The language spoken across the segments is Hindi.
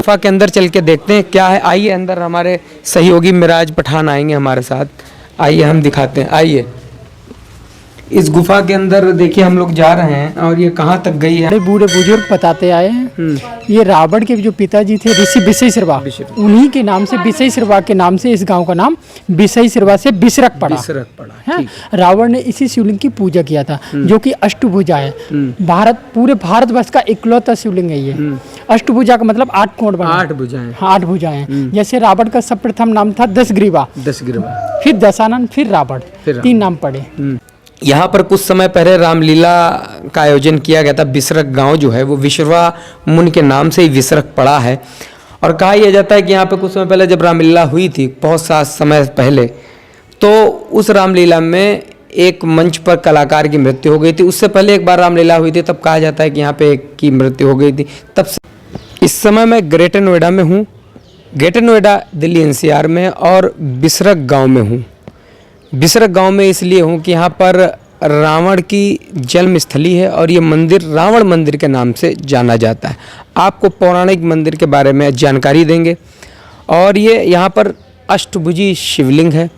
गुफा के अंदर चल के देखते हैं क्या है। आइए अंदर, हमारे सहयोगी मिराज पठान आएंगे हमारे साथ। आइए हम दिखाते हैं। आइए इस गुफा के अंदर देखिए, हम लोग जा रहे हैं और ये कहाँ तक गई है। बूढ़े बुजुर्ग बताते आए हैं। ये रावण के जो पिताजी थे ऋषि विषयश्रवा, उन्हीं के नाम से विषयश्रवा के नाम से इस गांव का नाम विषयश्रवा से बिसरक पड़ा है। रावण ने इसी शिवलिंग की पूजा किया था, जो कि अष्टभुजा है। पूरे भारतवर्ष का इकलौता शिवलिंग है ये। अष्टभुजा का मतलब 8 कोण बना, 8 भुजाएं। हाँ, 8 भुजाएं। जैसे रावण का सर्वप्रथम नाम था दशग्रीवा, फिर दशानन, फिर रावण, 3 नाम पड़े। यहाँ पर कुछ समय पहले रामलीला का आयोजन किया गया था। बिसरक गांव जो है वो विश्रवा मुनि के नाम से ही विसरक पड़ा है। और कहा यह जाता है कि यहाँ पे कुछ समय पहले जब रामलीला हुई थी, बहुत सा समय पहले, तो उस रामलीला में एक मंच पर कलाकार की मृत्यु हो गई थी। उससे पहले एक बार रामलीला हुई थी, तब कहा जाता है कि यहाँ पे एक की मृत्यु हो गई थी। तब से इस समय मैं ग्रेटर नोएडा में हूँ। ग्रेटर नोएडा दिल्ली NCR में, और बिसरक गाँव में हूँ। बिसरक गांव में इसलिए हूँ कि यहाँ पर रावण की जन्म स्थली है और ये मंदिर रावण मंदिर के नाम से जाना जाता है। आपको पौराणिक मंदिर के बारे में जानकारी देंगे। और ये यहाँ पर अष्टभुजी शिवलिंग है।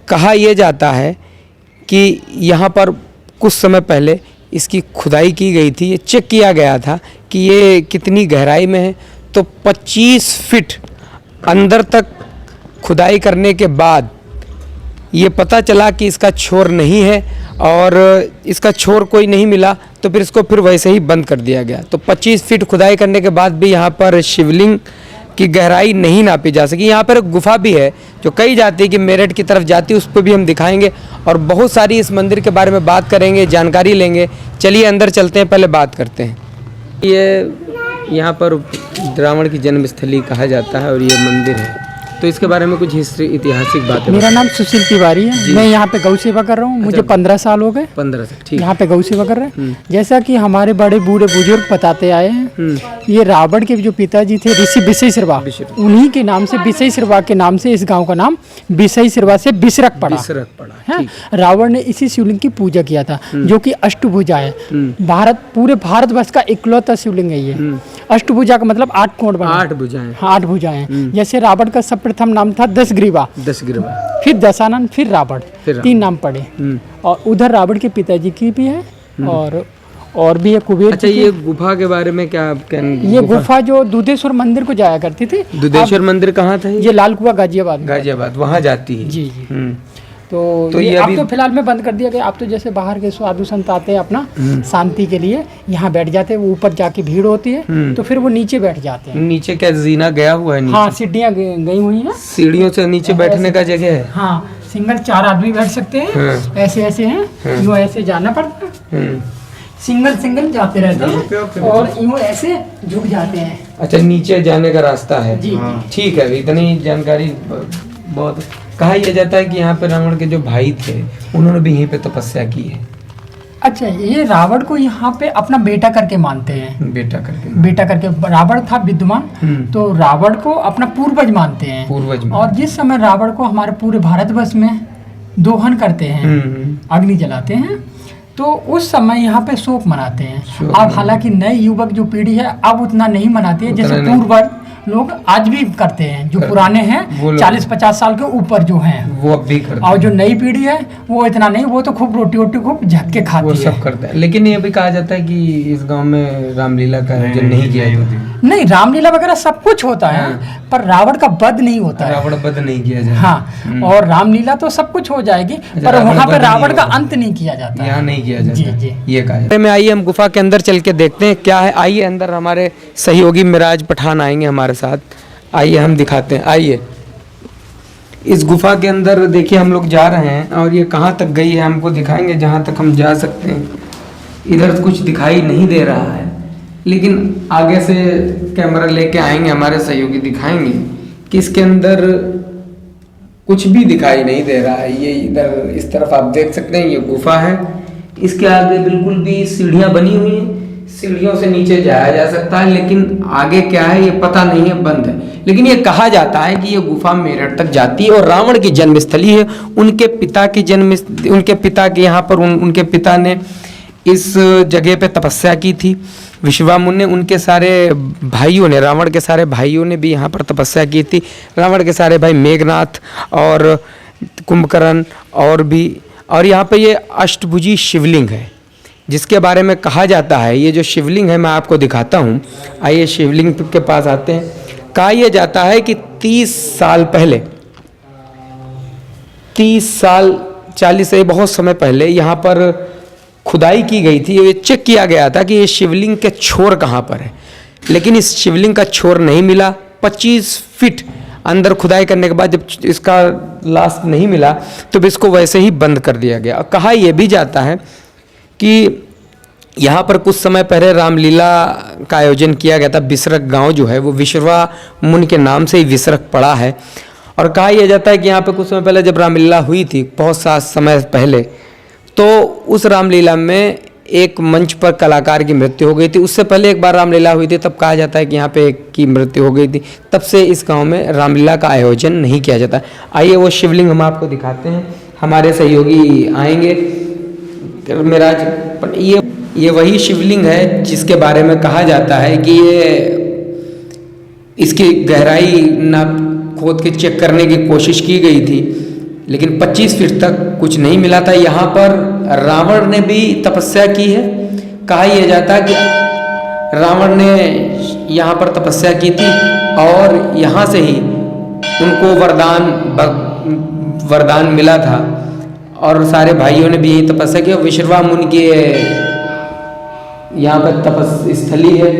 कहा यह जाता है कि यहाँ पर कुछ समय पहले इसकी खुदाई की गई थी। ये चेक किया गया था कि ये कितनी गहराई में है, तो 25 फीट अंदर तक खुदाई करने के बाद ये पता चला कि इसका छोर नहीं है, और इसका छोर कोई नहीं मिला, तो फिर इसको फिर वैसे ही बंद कर दिया गया। तो 25 फीट खुदाई करने के बाद भी यहाँ पर शिवलिंग की गहराई नहीं नापी जा सकी। यहाँ पर एक गुफा भी है जो कही जाती है कि मेरठ की तरफ जाती है, उस पर भी हम दिखाएंगे और बहुत सारी इस मंदिर के बारे में बात करेंगे, जानकारी लेंगे। चलिए अंदर चलते हैं, पहले बात करते हैं। ये यहाँ पर रावण की जन्मस्थली कहा जाता है और ये मंदिर है, तो इसके बारे में कुछ हिस्ट्री, ऐतिहासिक बातें। मेरा नाम सुशील तिवारी है। मैं यहाँ पे गौ सेवा कर रहा हूँ। मुझे 15 साल हो गए। 15 से, ठीक। यहाँ पे गौ सेवा कर रहे हैं। जैसा कि हमारे बड़े बूढ़े बुजुर्ग बताते आए हैं, ये रावण के जो पिताजी थे ऋषि विषयश्रवा, उन्हीं के नाम से विषयश्रवा के नाम से इस गांव का नाम विषयश्रवा से बिसरक पड़ा है। रावण ने इसी शिवलिंग की पूजा किया था, जो कि अष्टभुजा है। पूरे भारतवर्ष का इकलौता शिवलिंग है ये। अष्टभुजा का मतलब 8 कोण बना, 8 भुजाएं। हाँ, 8 भुजाएं। जैसे रावण का सर्वप्रथम नाम था दशग्रीवा, फिर दशानन, फिर रावण, 3 नाम पड़े। और उधर रावण के पिताजी की भी है, और भी है कुबेर। अच्छा, ये गुफा के बारे में क्या ये गुफा जो दुधेश्वर मंदिर को जाया करती थी। दुधेश्वर मंदिर कहाँ था? ये लाल कुआं गाजियाबाद वहाँ जाती है। जी। तो ये अब तो फिलहाल में बंद कर दिया गया। अब तो जैसे बाहर के साधु संत आते हैं अपना शांति के लिए, यहाँ बैठ जाते हैं। वो ऊपर जाके भीड़ होती है, तो फिर वो नीचे बैठ जाते हैं। नीचे क्या जीना गया हुआ है? हाँ, सीढ़ियाँ गई हुई हैं। सीढ़ियों से नीचे बैठने का जगह है। हाँ, सिंगल 4 आदमी बैठ सकते हैं। ऐसे हैं, यूँ ऐसे जाना पड़ता है। सिंगल जाते रहते हैं और यूँ ऐसे झुक जाते हैं। अच्छा, नीचे जाने का रास्ता है। जी। ठीक है, इतनी जानकारी बहुत। कहा यह जाता है कि यहाँ पे रावण के जो भाई थे, उन्होंने भी यहीं पे तपस्या की है। अच्छा, ये रावण को यहाँ पे अपना बेटा करके मानते हैं। बेटा करके रावण था विद्यमान, तो रावण को अपना पूर्वज मानते हैं। और जिस समय रावण को हमारे पूरे भारतवर्ष में दोहन करते हैं, अग्नि जलाते हैं, तो उस समय यहाँ पे शोक मनाते हैं। अब हालांकि नई युवक जो पीढ़ी है अब उतना नहीं मनाती है, जैसे पूर्वज लोग आज भी करते हैं। जो पुराने हैं 40-50 साल के ऊपर जो हैं, वो अब भी करते हैं। और जो नई पीढ़ी है वो इतना नहीं, वो तो खूब रोटी खूब झटके खाती है, वो सब करता है। लेकिन ये भी कहा जाता है कि इस गांव में रामलीला का आयोजन नहीं किया जाता। नहीं, रामलीला वगैरह सब कुछ होता है, पर रावण का वध नहीं होता है। रावण वध नहीं किया जाता। हाँ, और रामलीला तो सब कुछ हो जाएगी, पर वहाँ पे रावण का अंत नहीं किया जाता। यहाँ नहीं किया जाता। जी। ये कहा में। आइए हम गुफा के अंदर चल के देखते हैं क्या है। आइए अंदर, हमारे सहयोगी मिराज पठान आएंगे हमारे साथ। आइए हम दिखाते हैं। आइए इस गुफा के अंदर देखिए, हम लोग जा रहे हैं और ये कहाँ तक गई है हमको दिखाएंगे, जहाँ तक हम जा सकते हैं। इधर कुछ दिखाई नहीं दे रहा है, लेकिन आगे से कैमरा लेके आएंगे हमारे सहयोगी, दिखाएंगे कि इसके अंदर कुछ भी दिखाई नहीं दे रहा है। ये इधर इस तरफ आप देख सकते हैं, ये गुफा है। इसके आगे बिल्कुल भी सीढ़ियाँ बनी हुई हैं, सीढ़ियों से नीचे जाया जा सकता है, लेकिन आगे क्या है ये पता नहीं है, बंद है। लेकिन ये कहा जाता है कि ये गुफा मेरठ तक जाती है और रावण की जन्मस्थली है। उनके पिता के यहाँ पर उनके पिता ने इस जगह पे तपस्या की थी। विश्वामुन ने उनके सारे भाइयों ने, रावण के सारे भाइयों ने भी यहाँ पर तपस्या की थी। रावण के सारे भाई मेघनाथ और कुंभकर्ण और भी, और यहाँ पे ये अष्टभुजी शिवलिंग है जिसके बारे में कहा जाता है, ये जो शिवलिंग है मैं आपको दिखाता हूँ। आइए शिवलिंग के पास आते हैं। कहा यह जाता है कि 30 साल पहले, 30 साल 40 से बहुत समय पहले यहाँ पर खुदाई की गई थी। ये चेक किया गया था कि ये शिवलिंग के छोर कहाँ पर है, लेकिन इस शिवलिंग का छोर नहीं मिला। 25 फीट अंदर खुदाई करने के बाद जब इसका लास्ट नहीं मिला तो इसको वैसे ही बंद कर दिया गया। कहा यह भी जाता है कि यहाँ पर कुछ समय पहले रामलीला का आयोजन किया गया था। बिसरक गांव जो है वो विश्वामुन के नाम से ही विसरक पड़ा है। और कहा यह जाता है कि यहाँ पे कुछ समय पहले जब रामलीला हुई थी, बहुत सा समय पहले, तो उस रामलीला में एक मंच पर कलाकार की मृत्यु हो गई थी। उससे पहले एक बार रामलीला हुई थी, तब कहा जाता है कि यहाँ पे एक की मृत्यु हो गई थी। तब से इस गांव में रामलीला का आयोजन नहीं किया जाता। आइए वो शिवलिंग हम आपको दिखाते हैं। हमारे सहयोगी आएंगे। मेराज, ये वही शिवलिंग है जिसके बारे में कहा जाता है कि ये इसकी गहराई नाप खोद के चेक करने की कोशिश की गई थी, लेकिन 25 फीट तक कुछ नहीं मिला था। यहाँ पर रावण ने भी तपस्या की है। कहा यह जाता है कि रावण ने यहाँ पर तपस्या की थी और यहाँ से ही उनको वरदान मिला था। और सारे भाइयों ने भी यही तपस्या की। विश्वामुन के यहाँ पर तपस्थली है,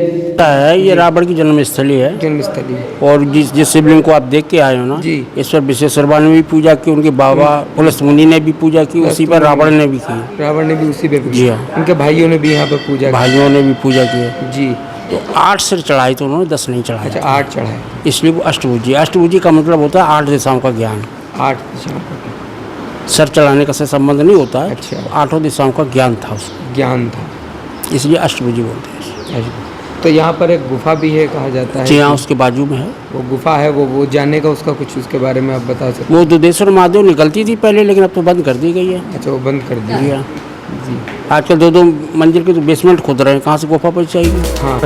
ये रावण की जन्मस्थली है। जन्मस्थली। और जिस शिवलिंग को आप देख के आए हो ना, इस पर विश्वेश्वरबा ने भी पूजा की, उनके बाबा पुलस्त मुनि ने भी पूजा की, उसी पर रावण ने भी की। रावण ने भी उसी पे जी हाँ। उनके भाइयों ने भी यहाँ पर पूजा, भाइयों ने भी पूजा की है जी। तो 8 सिर चढ़ाई तो उन्होंने 10 नहीं चढ़ाई। अच्छा, 8 चढ़ाए, इसलिए वो अष्टभुजी। अष्टभुजी का मतलब होता है 8 दिशाओं का ज्ञान। 8 दिशाओं का सर चढ़ाने का से संबंध नहीं होता है। अच्छा। 8 दिशाओं का ज्ञान था उसको, ज्ञान था, इसलिए अष्टभुजी बोलते हैं। तो यहाँ पर एक गुफा भी है, कहा जाता है। जी हाँ, उसके बाजू में है वो गुफा है। वो जानने का उसका कुछ उसके बारे में आप बता सकते? वो दुधेश्वर महादेव निकलती थी पहले, लेकिन अब तो बंद कर दी गई है। अच्छा, वो बंद कर दी। जी हाँ। जी। आजकल 2-2 मंजिल के तो बेसमेंट खोद रहे हैं, कहाँ से गुफा पहुँच जाएगी। हाँ,